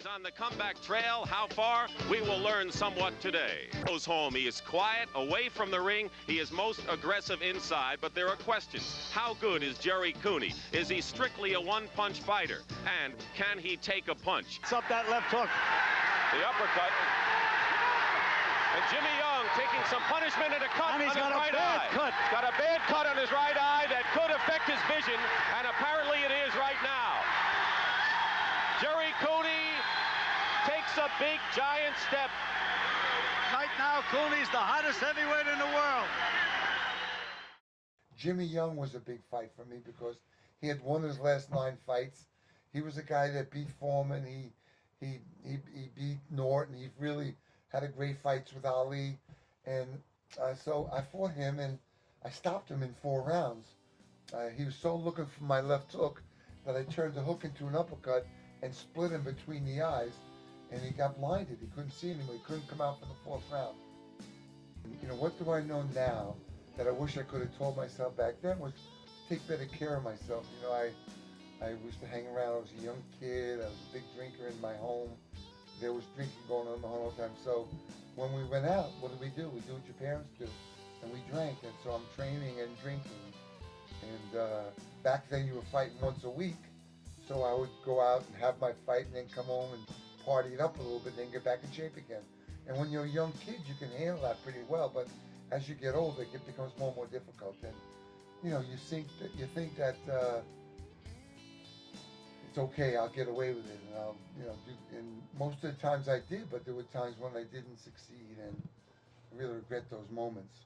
He's on the comeback trail. How far? We will learn somewhat today. Goes home. He is quiet, away from the ring. He is most aggressive inside, but there are questions. How good is Jerry Cooney? Is he strictly a one-punch fighter? And can he take a punch? It's up that left hook. The uppercut. And Jimmy Young taking some punishment and a cut on his right eye. Got a bad cut on his right eye that could affect his vision, and apparently it is right now. Jerry Cooney takes a big, giant step. Right now, Cooney's the hottest heavyweight in the world. Jimmy Young was a big fight for me because he had won his last 9 fights. He was a guy that beat Foreman. He beat Norton. He really had a great fights with Ali. And so I fought him, and I stopped him in 4 rounds. He was so looking for my left hook that I turned the hook into an uppercut and split him between the eyes, and he got blinded. He couldn't see anymore. He couldn't come out for the 4th round. You know, what do I know now that I wish I could have told myself back then was to take better care of myself. You know, I used to hang around. I was a young kid. I was a big drinker in my home. There was drinking going on in the home all the time. So when we went out, what did we do? We do what your parents do, and we drank. And so I'm training and drinking. And back then you were fighting once a week. So I would go out and have my fight and then come home and party it up a little bit and then get back in shape again. And when you're a young kid, you can handle that pretty well. But as you get older, it becomes more and more difficult. And, you know, you think that it's okay, I'll get away with it. And I'll, you know, and most of the times I did, but there were times when I didn't succeed, and I really regret those moments.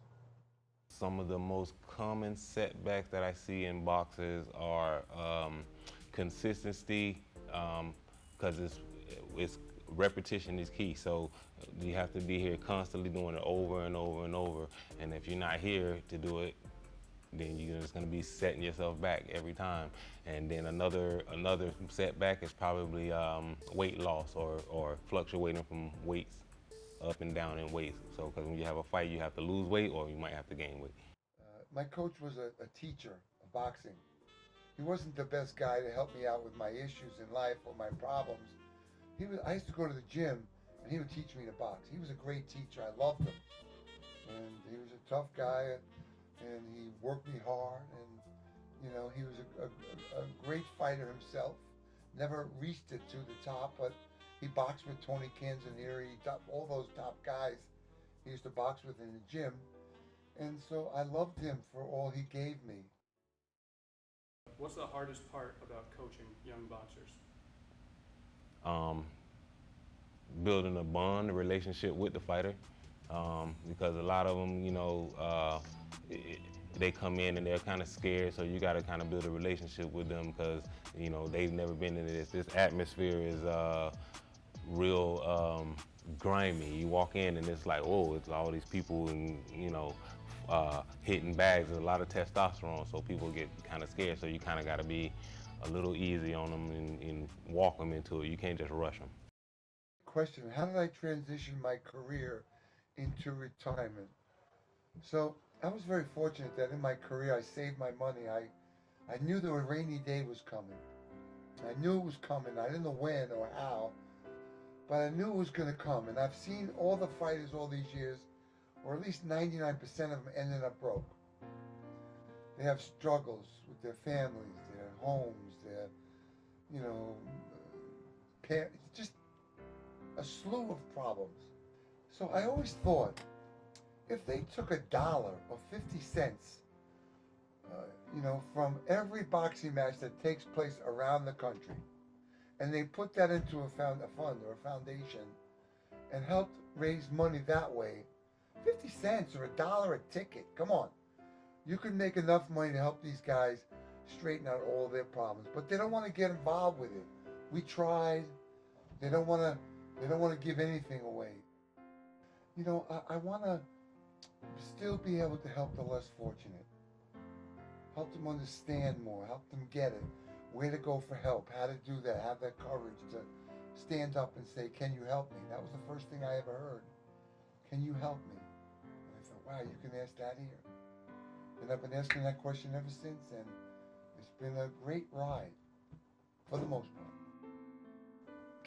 Some of the most common setbacks that I see in boxers are consistency, because it's repetition is key. So you have to be here constantly doing it over and over and over. And if you're not here to do it, then you're just going to be setting yourself back every time. And then another setback is probably weight loss or fluctuating from weights up and down in weights. So because when you have a fight, you have to lose weight or you might have to gain weight. My coach was a teacher of boxing. He wasn't the best guy to help me out with my issues in life or my problems. I used to go to the gym, and he would teach me to box. He was a great teacher. I loved him. And he was a tough guy, and he worked me hard. And, you know, he was a great fighter himself. Never reached it to the top, but he boxed with Tony Canzonieri, all those top guys he used to box with in the gym. And so I loved him for all he gave me. What's the hardest part about coaching young boxers? Building a bond, a relationship with the fighter, because a lot of them, you know, they come in and they're kind of scared, so you got to kind of build a relationship with them because, you know, they've never been in this. This atmosphere is real grimy. You walk in and it's like, oh, it's all these people and, you know, hitting bags. There's a lot of testosterone, so people get kind of scared, so you kind of got to be a little easy on them and walk them into it. You can't just rush them. Question, how did I transition my career into retirement? So I was very fortunate that in my career I saved my money. I knew that a rainy day was coming. I knew it was coming. I didn't know when or how, but I knew it was going to come. And I've seen all the fighters all these years, or at least 99% of them ended up broke. They have struggles with their families, their homes, their, you know, just a slew of problems. So I always thought, if they took $1 or 50 cents, you know, from every boxing match that takes place around the country, and they put that into a fund or a foundation, and helped raise money that way, 50 cents or $1 a ticket, come on. You can make enough money to help these guys straighten out all their problems, but they don't want to get involved with it. We tried. They don't want to give anything away. You know, I want to still be able to help the less fortunate. Help them understand more, help them get it, where to go for help, how to do that, have that courage to stand up and say, can you help me? That was the first thing I ever heard. Can you help me? And I thought, wow, you can ask that here. And I've been asking that question ever since, and it's been a great ride, for the most part.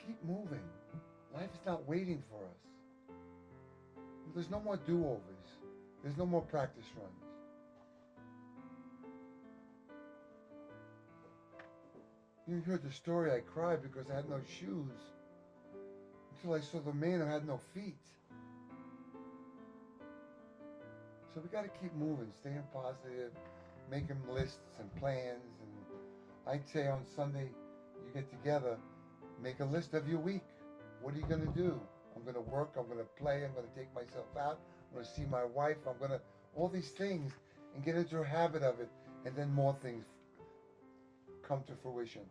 keep moving. Life is not waiting for us. There's no more do-overs. There's no more practice runs. You heard the story, I cried because I had no shoes until I saw the man who had no feet. So we got to keep moving, staying positive, making lists and plans. And I'd say on Sunday, you get together, make a list of your week. What are you going to do? I'm going to work, I'm going to play, I'm going to take myself out, I'm going to see my wife, I'm going to, all these things, and get into a habit of it, and then more things come to fruition.